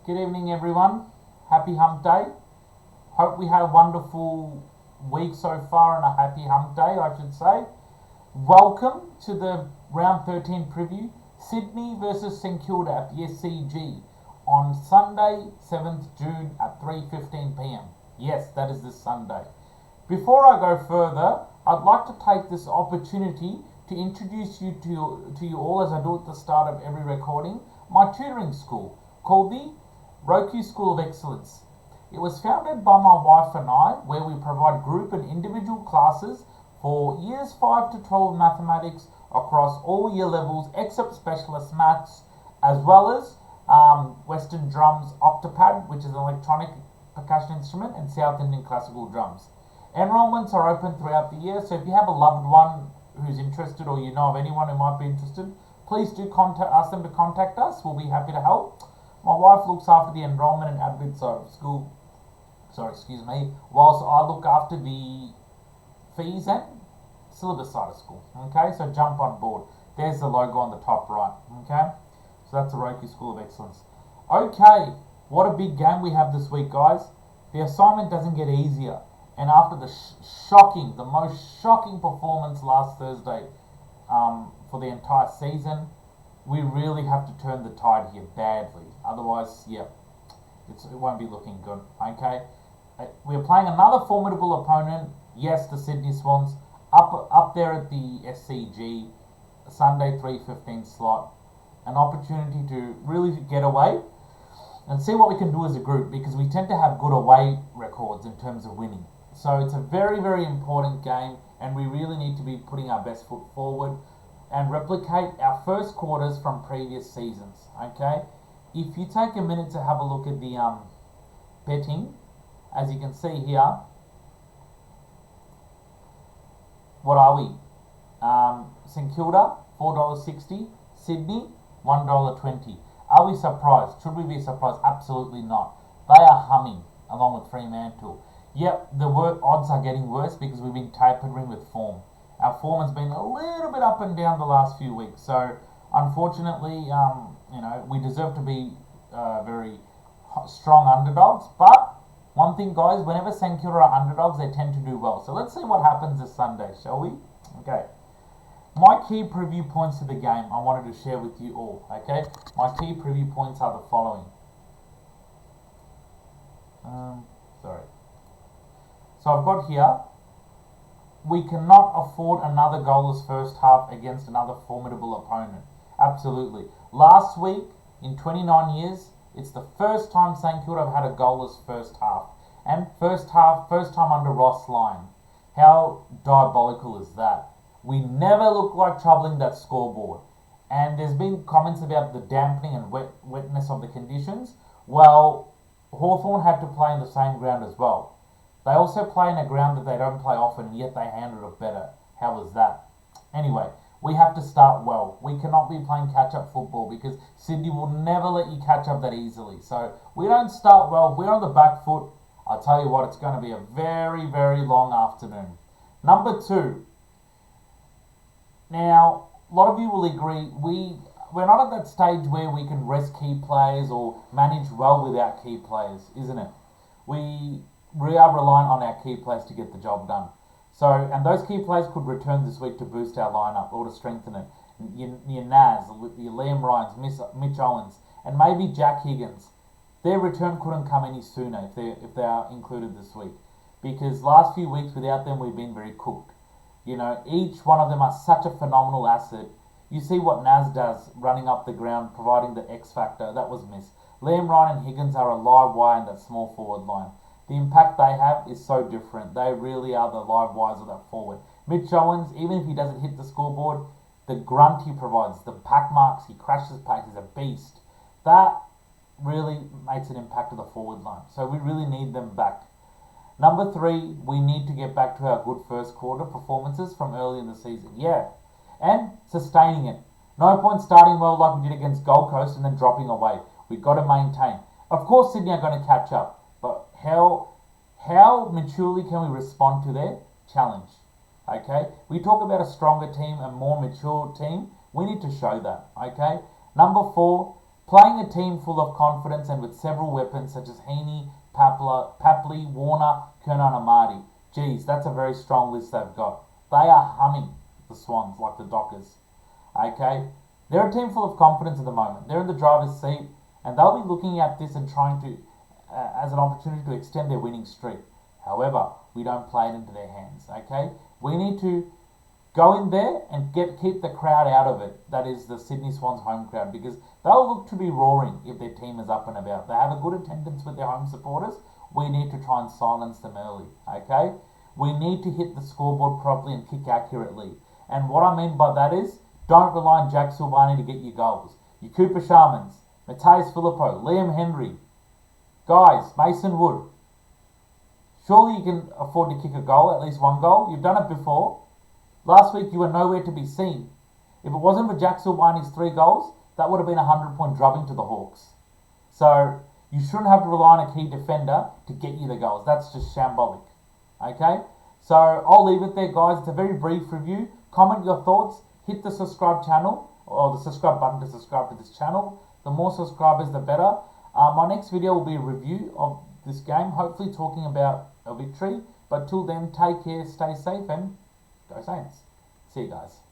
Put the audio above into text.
Good evening, everyone. Happy Hump Day. Hope we had a wonderful week so far and a happy Hump Day, I should say. Welcome to the round 13 preview. Sydney versus St Kilda at the SCG on Sunday, 7th June at 3:15 p.m. Yes, that is this Sunday. Before I go further, I'd like to take this opportunity to introduce you to you all, as I do at the start of every recording, my tutoring school called the Roku School of Excellence. It was founded by my wife and I, where we provide group and individual classes for years 5 to 12 mathematics across all year levels except specialist maths, as well as Western drums, octopad, which is an electronic percussion instrument, and South Indian classical drums. Enrollments are open throughout the year, so if you have a loved one who's interested, or you know of anyone who might be interested, please do ask them to contact us. We'll be happy to help. My wife looks after the enrollment and admin side of school. Whilst I look after the fees and syllabus side of school. Okay, so jump on board. There's the logo on the top right. Okay, so that's the Roku School of Excellence. Okay, what a big game we have this week, guys. The assignment doesn't get easier. And after the the most shocking performance last Thursday for the entire season, we really have to turn the tide here badly. Otherwise, it won't be looking good. Okay, we're playing another formidable opponent. Yes, the Sydney Swans up there at the SCG, Sunday 3:15 slot. An opportunity to really get away and see what we can do as a group, because we tend to have good away records in terms of winning. So it's a very, very important game, and we really need to be putting our best foot forward and replicate our first quarters from previous seasons. Okay, if you take a minute to have a look at the betting, as you can see here, what are we? St Kilda $4.60, Sydney $1.20. Are we surprised? Should we be surprised? Absolutely not. They are humming along with Fremantle. Yep, the odds are getting worse because we've been tapering with form. Our form has been a little bit up and down the last few weeks. So, unfortunately, we deserve to be very strong underdogs. But one thing, guys, whenever St Kilda are underdogs, they tend to do well. So let's see what happens this Sunday, shall we? Okay. My key preview points to the game I wanted to share with you all. Okay. My key preview points are the following. So I've got here, we cannot afford another goalless first half against another formidable opponent. Absolutely. Last week, in 29 years, it's the first time St Kilda have had a goalless first half. And first time under Ross Lyon. How diabolical is that? We never look like troubling that scoreboard. And there's been comments about the dampening and wetness of the conditions. Well, Hawthorn had to play in the same ground as well. They also play in a ground that they don't play often, and yet they handle it better. How was that? Anyway, we have to start well. We cannot be playing catch-up football because Sydney will never let you catch up that easily. So we don't start well. We're on the back foot. I'll tell you what, it's going to be a very, very long afternoon. Number 2. Now, a lot of you will agree, we're not at that stage where we can rest key players or manage well without key players, isn't it? We are reliant on our key players to get the job done. So, and those key players could return this week to boost our lineup or to strengthen it. Your Naz, your Liam Ryans, Mitch Owens, and maybe Jack Higgins. Their return couldn't come any sooner if they are included this week, because last few weeks without them we've been very cooked. Each one of them are such a phenomenal asset. You see what Naz does running up the ground, providing the X factor. That was missed. Liam Ryan and Higgins are a live wire in that small forward line. The impact they have is so different. They really are the live wires of that forward. Mitch Owens, even if he doesn't hit the scoreboard, the grunt he provides, the pack marks, he crashes packs, he's a beast. That really makes an impact to the forward line. So we really need them back. Number 3, we need to get back to our good first quarter performances from early in the season. Yeah. And sustaining it. No point starting well like we did against Gold Coast and then dropping away. We've got to maintain. Of course Sydney are going to catch up. But how maturely can we respond to their challenge? Okay? We talk about a stronger team, a more mature team. We need to show that. Okay? Number 4, Playing a team full of confidence and with several weapons such as Heaney, Papley, Warner, Kernan and Marty. Geez, that's a very strong list they've got. They are humming, the Swans, like the Dockers. Okay? They're a team full of confidence at the moment. They're in the driver's seat, and they'll be looking at this and trying to, as an opportunity to extend their winning streak. However, we don't play it into their hands. Okay? We need to go in there and keep the crowd out of it. That is the Sydney Swans home crowd, because they'll look to be roaring if their team is up and about. They have a good attendance with their home supporters. We need to try and silence them early. Okay? We need to hit the scoreboard properly and kick accurately. And what I mean by that is, don't rely on Jack Silvani to get you goals. Your Cooper Sharmans, Matthias Filippo, Liam Henry, guys, Mason Wood. Surely you can afford to kick a goal, at least one goal. You've done it before. Last week you were nowhere to be seen. If it wasn't for Jack Silvani's 3 goals, that would have been a 100-point drubbing to the Hawks. So you shouldn't have to rely on a key defender to get you the goals. That's just shambolic. Okay? So I'll leave it there, guys. It's a very brief review. Comment your thoughts. Hit the subscribe channel, or the subscribe button to subscribe to this channel. The more subscribers, the better. My next video will be a review of this game, hopefully talking about a victory. But till then, take care, stay safe, and go Saints. See you guys.